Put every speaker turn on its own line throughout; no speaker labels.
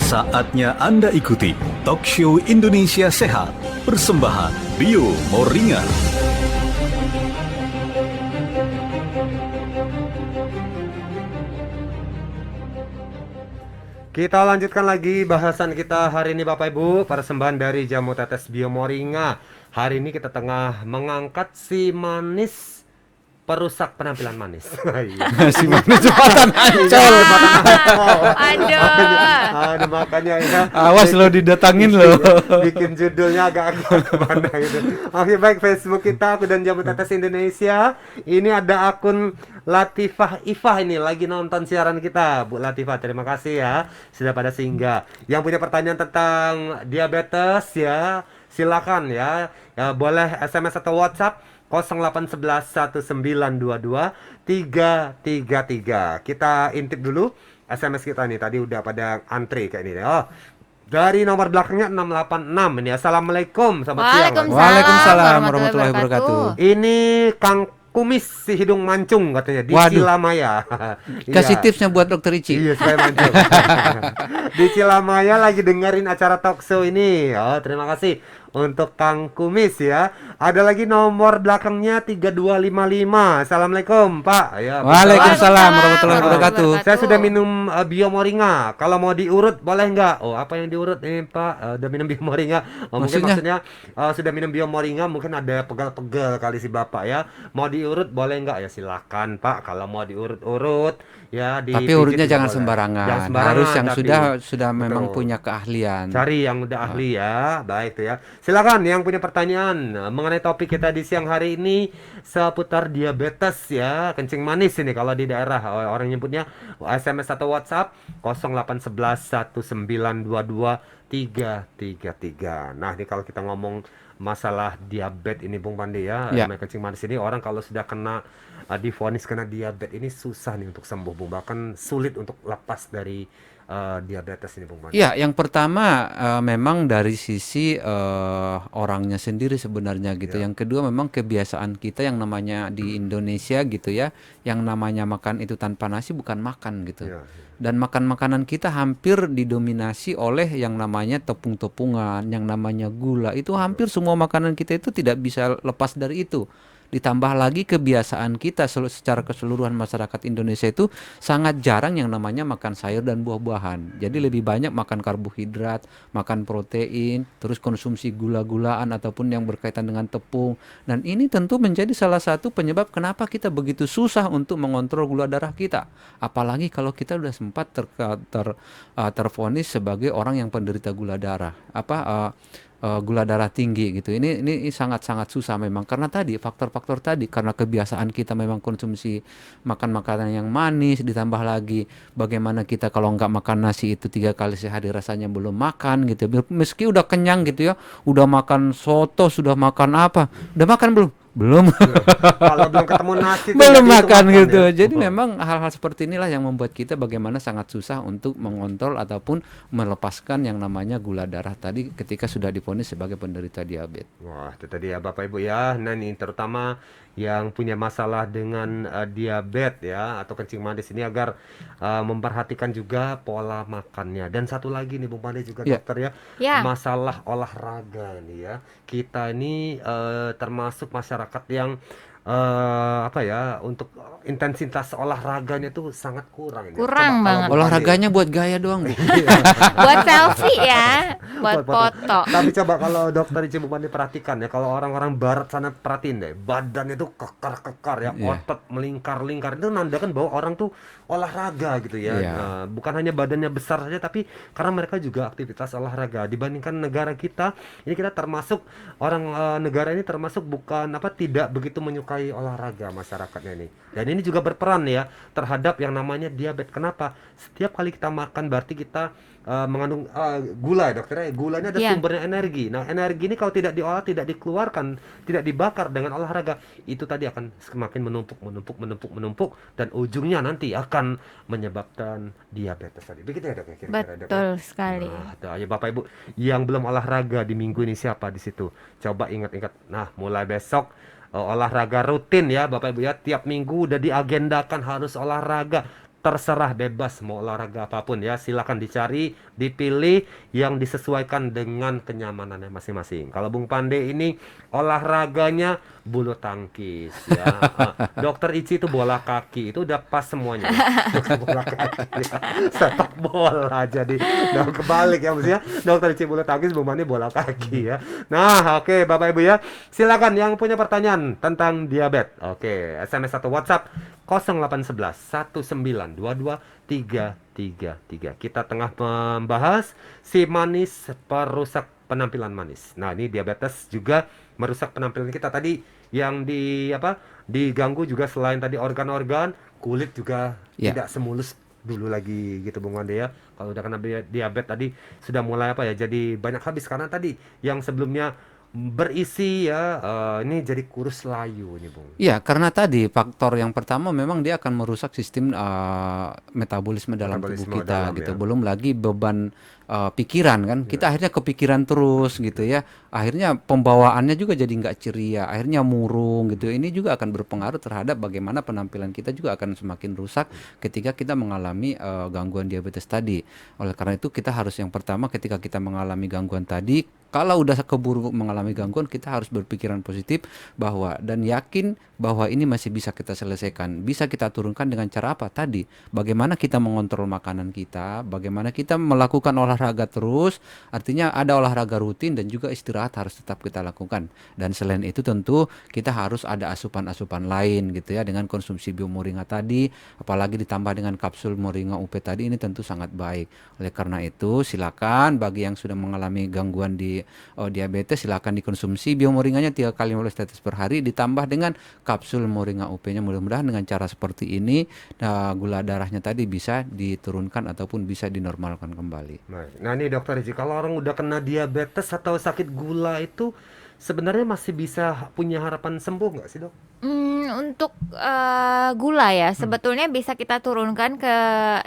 Saatnya Anda ikuti Talk Show Indonesia Sehat, persembahan Bio Moringa.
Kita lanjutkan lagi bahasan kita hari ini Bapak Ibu, persembahan dari Jamu Tetes Bio Moringa. Hari ini kita tengah mengangkat si manis perusak penampilan manis.
Si manis jembatan Ancol.
Aduh, makanya ya.
Awas lo didatangin lo.
Bikin judulnya agak-agak kemana gitu. Oke, baik, Facebook kita, aku dan Jamu Tetes Indonesia. Ini ada akun Latifah Ifah ini lagi nonton siaran kita. Bu Latifah, terima kasih ya sudah pada singgah. Yang punya pertanyaan tentang diabetes ya, silakan ya. Ya boleh SMS atau WhatsApp 0811-1922-333. Kita intip dulu SMS kita nih, tadi udah pada antri kayak ini. Oh, dari nomor belakangnya 686 ini. Assalamualaikum, selamat siang.
Waalaikumsalam warahmatullahi wabarakatuh.
Ini Kang Kumis si hidung mancung katanya di
Waduh.
Cilamaya.
Kasih
Iya.
tipsnya buat dokter Ici.
Iya, supaya mancung. Di Cilamaya lagi dengerin acara talk show ini. Oh, terima kasih untuk Kang Kumis ya. Ada lagi nomor belakangnya 3255. Assalamualaikum, Pak. Ya,
Waalaikumsalam warahmatullahi wabarakatuh.
saya sudah minum Bio Moringa. Kalau mau diurut boleh nggak? Oh, apa yang diurut nih, Pak? Udah minum Bio Moringa. Oh, mungkin maksudnya sudah minum Bio Moringa, mungkin ada pegal-pegal kali si Bapak ya. Mau diurut boleh nggak? Ya silakan, Pak. Kalau mau diurut-urut ya di
Tapi urutnya jangan sembarangan.
Jangan sembarangan,
Harus yang
tapi
sudah memang
betul.
punya keahlian.
Cari yang udah ahli ya. Baik tuh ya. Silakan yang punya pertanyaan mengenai topik kita di siang hari ini seputar diabetes ya, kencing manis ini kalau di daerah orang nyebutnya. SMS atau WhatsApp 0811-1922-333. Nah, ini kalau kita ngomong masalah diabetes ini Bung Pandi ya,
Ya.
namanya kencing manis ini orang kalau sudah kena divonis kena diabetes ini susah nih untuk sembuh Bung, bahkan sulit untuk lepas dari diabetes ini Bung Pandi.
Ya, yang pertama memang dari sisi orangnya sendiri sebenarnya gitu. Yang kedua memang kebiasaan kita yang namanya di Indonesia gitu ya, yang namanya makan itu tanpa nasi bukan makan gitu.
Ya, ya.
Dan makan makanan kita hampir didominasi oleh yang namanya tepung-tepungan, yang namanya gula. Itu hampir semua makanan kita itu tidak bisa lepas dari itu. Ditambah lagi kebiasaan kita secara keseluruhan masyarakat Indonesia itu sangat jarang yang namanya makan sayur dan buah-buahan. Jadi lebih banyak makan karbohidrat, makan protein, terus konsumsi gula-gulaan ataupun yang berkaitan dengan tepung. Dan ini tentu menjadi salah satu penyebab kenapa kita begitu susah untuk mengontrol gula darah kita. Apalagi kalau kita sudah sempat tervonis sebagai orang yang penderita gula darah. Gula darah tinggi gitu. Ini sangat-sangat susah memang karena tadi faktor-faktor tadi, karena kebiasaan kita memang konsumsi makan makanan yang manis, ditambah lagi bagaimana kita kalau nggak makan nasi itu 3 kali sehari rasanya belum makan gitu. Meski udah kenyang gitu ya, udah makan soto, sudah makan apa, udah makan belum? Belum.
Kalau belum ketemu nasi itu
Belum
jadi itu
makan gitu.
ya.
Jadi memang hal-hal seperti inilah yang membuat kita bagaimana sangat susah untuk mengontrol ataupun melepaskan yang namanya gula darah tadi ketika sudah divonis sebagai penderita diabetes.
Wah, itu tadi ya Bapak Ibu ya. Nah, ini terutama yang punya masalah dengan diabetes ya atau kencing manis ini agar memperhatikan juga pola makannya. Dan satu lagi nih Bung Pandi juga
Ya.
dokter ya,
Ya.
masalah olahraga nih ya. Kita ini termasuk masyarakat yang apa ya, untuk intensitas olahraganya tuh sangat kurang ini.
Kurang
Coba kalau
banget.
Bung Pandi-
Olahraganya buat gaya doang, Bu.
Buat selfie ya, buat foto.
Tapi coba kalau dokter Ici Bung Pandi perhatikan ya, kalau orang-orang barat sana perhatiin deh, badannya tuh kekar-kekar ya,
Iya.
otot melingkar-lingkar, itu nandakan bahwa orang tuh olahraga gitu ya.
Iya.
Nah, bukan hanya badannya besar saja, tapi karena mereka juga aktivitas olahraga. Dibandingkan negara kita, ini kita termasuk orang negara ini termasuk bukan apa, tidak begitu menyukai olahraga masyarakatnya ini. Dan ini juga berperan ya terhadap yang namanya diabetes. Kenapa? Setiap kali kita makan berarti kita mengandung gula ya dokter. Gulanya ada
Iya.
sumbernya energi. Nah, energi ini kalau tidak diolah, tidak dikeluarkan, tidak dibakar dengan olahraga, itu tadi akan semakin menumpuk dan ujungnya nanti akan menyebabkan diabetes tadi. Begitu ya dok ya, kira-kira, Dok, ya?
Betul sekali.
Nah, tuh, ayo Bapak Ibu yang belum olahraga di minggu ini siapa di situ? Coba ingat-ingat. Nah, mulai besok olahraga rutin ya Bapak Ibu ya. Tiap minggu udah diagendakan harus olahraga. terserah, bebas mau olahraga apapun ya, silakan dicari, dipilih yang disesuaikan dengan kenyamanannya masing-masing. Kalau Bung Pande ini olahraganya bulu tangkis ya. Dokter Ici itu bola kaki, itu udah pas semuanya. Bola kaki, ya. Sepak bola jadi. Nah, kebalik ya maksudnya. Dokter Ici bola tangkis, Bung Pande bola kaki ya. Nah, oke Bapak Ibu ya. Silakan yang punya pertanyaan tentang diabetes. Oke, SMS atau WhatsApp 0811 1922 333. Kita tengah membahas si manis perusak penampilan manis. Nah, ini diabetes juga merusak penampilan kita tadi yang diganggu juga selain tadi organ-organ, kulit juga
Ya.
tidak semulus dulu lagi gitu Bung Wande ya. Kalau udah kena diabetes tadi sudah mulai jadi banyak habis karena tadi yang sebelumnya berisi ya, ini jadi kurus layu nih Bung.
Iya, karena tadi faktor yang pertama memang dia akan merusak sistem metabolisme dalam tubuh
Metabolisme
kita
dalam,
gitu.
ya.
Belum lagi beban pikiran kan. Kita akhirnya kepikiran terus gitu ya. Akhirnya pembawaannya juga jadi nggak ceria. Akhirnya murung gitu. Ini juga akan berpengaruh terhadap bagaimana penampilan kita juga akan semakin rusak ketika kita mengalami gangguan diabetes tadi. Oleh karena itu kita harus yang pertama ketika kita mengalami gangguan tadi, kalau udah keburu mengalami gangguan, kita harus berpikiran positif bahwa dan yakin bahwa ini masih bisa kita selesaikan. Bisa kita turunkan dengan cara apa tadi? Bagaimana kita mengontrol makanan kita, bagaimana kita melakukan olahraga terus, artinya ada olahraga rutin dan juga istirahat harus tetap kita lakukan. Dan selain itu tentu kita harus ada asupan-asupan lain gitu ya, dengan konsumsi biomoringa tadi, apalagi ditambah dengan kapsul moringa UP tadi, ini tentu sangat baik. Oleh karena itu silakan bagi yang sudah mengalami gangguan di diabetes, silakan dikonsumsi biomoringanya 3 kali 15 tetes per hari ditambah dengan kapsul moringa UP-nya. Mudah-mudahan dengan cara seperti ini gula darahnya tadi bisa diturunkan ataupun bisa dinormalkan kembali.
Nah ini Dokter Ici, kalau orang udah kena diabetes atau sakit gula itu sebenarnya masih bisa punya harapan sembuh nggak sih Dok?
Untuk gula ya, sebetulnya bisa kita turunkan ke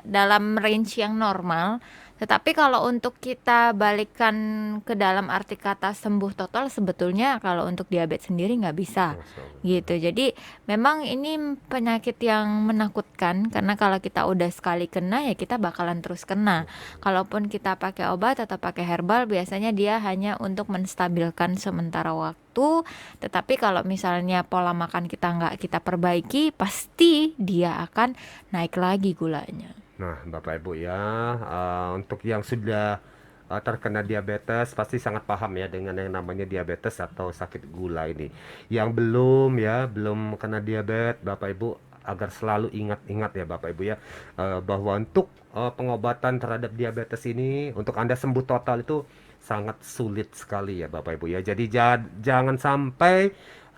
dalam range yang normal. Tetapi kalau untuk kita balikan ke dalam arti kata sembuh total, sebetulnya kalau untuk diabetes sendiri nggak bisa gitu. Jadi memang ini penyakit yang menakutkan karena kalau kita udah sekali kena ya kita bakalan terus kena. Kalaupun kita pakai obat atau pakai herbal, biasanya dia hanya untuk menstabilkan sementara waktu. Tetapi kalau misalnya pola makan kita nggak kita perbaiki, pasti dia akan naik lagi gulanya.
Nah Bapak Ibu ya, untuk yang sudah terkena diabetes pasti sangat paham ya dengan yang namanya diabetes atau sakit gula ini. Yang belum kena diabetes, Bapak Ibu agar selalu ingat-ingat ya Bapak Ibu ya, bahwa untuk pengobatan terhadap diabetes ini untuk Anda sembuh total itu sangat sulit sekali ya Bapak Ibu ya. Jadi jangan sampai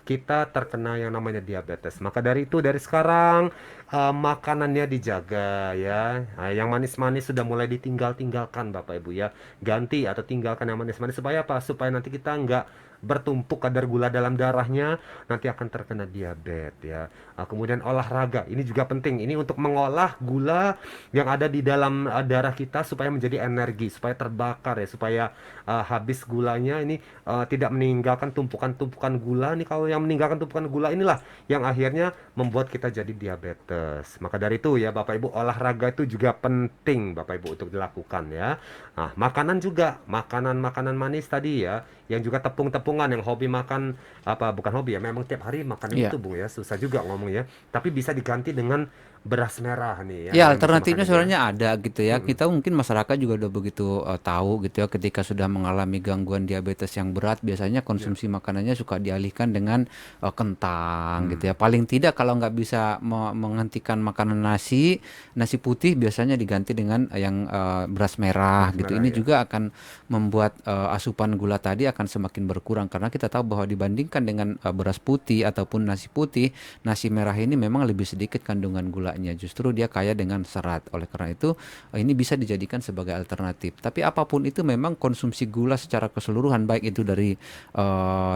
kita terkena yang namanya diabetes. Maka dari itu dari sekarang makanannya dijaga ya. Nah, yang manis-manis sudah mulai ditinggalkan Bapak Ibu ya. Ganti atau tinggalkan yang manis-manis supaya apa? Supaya nanti kita nggak bertumpuk kadar gula dalam darahnya, nanti akan terkena diabetes ya. Kemudian olahraga ini juga penting. Ini untuk mengolah gula yang ada di dalam darah kita supaya menjadi energi, supaya terbakar ya, supaya habis gulanya ini tidak meninggalkan tumpukan-tumpukan gula. Nih kalau yang meninggalkan tumpukan gula inilah yang akhirnya membuat kita jadi diabetes. Maka dari itu ya Bapak Ibu, olahraga itu juga penting Bapak Ibu untuk dilakukan ya. Nah, makanan juga, makanan-makanan manis tadi ya, yang juga tepung-tepungan, yang hobi makan bukan hobi ya, memang tiap hari makan
Iya.
itu Bung ya, susah juga ngomongnya. Tapi bisa diganti dengan beras merah nih ya.
Ya,
yang bisa
alternatifnya
makan
sebenarnya ada gitu ya. Kita mungkin masyarakat juga udah begitu tahu gitu ya, ketika sudah mengalami gangguan diabetes yang berat, biasanya konsumsi makanannya suka dialihkan dengan kentang gitu ya. Paling tidak kalau nggak bisa menghentikan makanan nasi putih, biasanya diganti dengan yang beras merah gitu.
merah,
Ini
ya.
juga akan membuat asupan gula tadi akan semakin berkurang karena kita tahu bahwa dibandingkan dengan beras putih ataupun nasi putih, nasi merah ini memang lebih sedikit kandungan gulanya. Justru dia kaya dengan serat. Oleh karena itu ini bisa dijadikan sebagai alternatif. Tapi apapun itu memang konsumsi gula secara keseluruhan, baik itu dari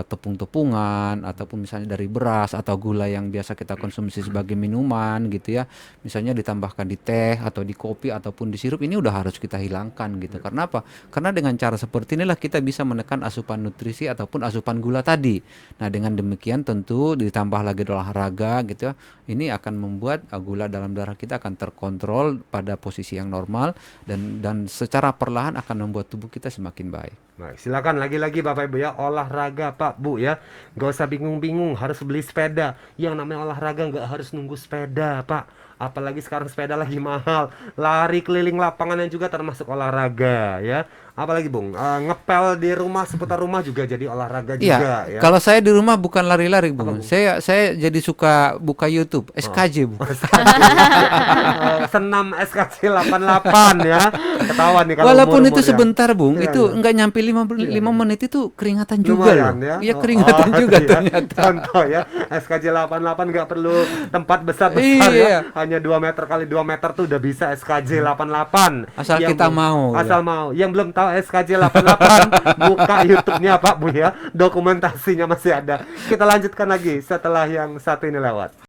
tepung-tepungan ataupun misalnya dari beras atau gula yang biasa kita konsumsi sebagai minuman gitu ya. Misalnya ditambahkan di teh atau di kopi ataupun di sirup, ini udah harus kita hilangkan gitu. Karena apa? Karena dengan cara seperti inilah kita bisa menekan asupan nutrisi ataupun ataupun asupan gula tadi. Nah, dengan demikian tentu ditambah lagi olahraga gitu ya, ini akan membuat gula dalam darah kita akan terkontrol pada posisi yang normal dan secara perlahan akan membuat tubuh kita semakin baik.
Baik, silakan lagi-lagi Bapak Ibu ya, olahraga Pak Bu ya, nggak usah bingung-bingung harus beli sepeda. Yang namanya olahraga nggak harus nunggu sepeda Pak. Apalagi sekarang sepeda lagi mahal, lari keliling lapangan yang juga termasuk olahraga ya. Apalagi Bung, ngepel di rumah seputar rumah juga jadi olahraga juga ya.
Kalau saya di rumah bukan lari-lari, Bung. Saya jadi suka buka YouTube SKJ, Bung.
Senam SKJ 88 ya. Ketahuan nih kalau
Walaupun
umur-umur
itu
ya.
sebentar, Bung,
Iya,
itu
iya.
enggak nyampe 5 menit itu keringatan juga
Lumayan
loh.
ya.
Iya, keringatan juga
iya.
ternyata.
Contoh ya, SKJ 88 nggak perlu tempat besar-besar
Iya.
ya. Hanya 2 meter kali 2 meter tuh udah bisa SKJ 88.
Asal
Yang
kita
belum-
mau,
Asal
ya.
mau. Yang belum tahu SKJ 88 buka YouTube-nya Pak Bu ya. Dokumentasinya masih ada. Kita lanjutkan lagi setelah yang satu ini lewat.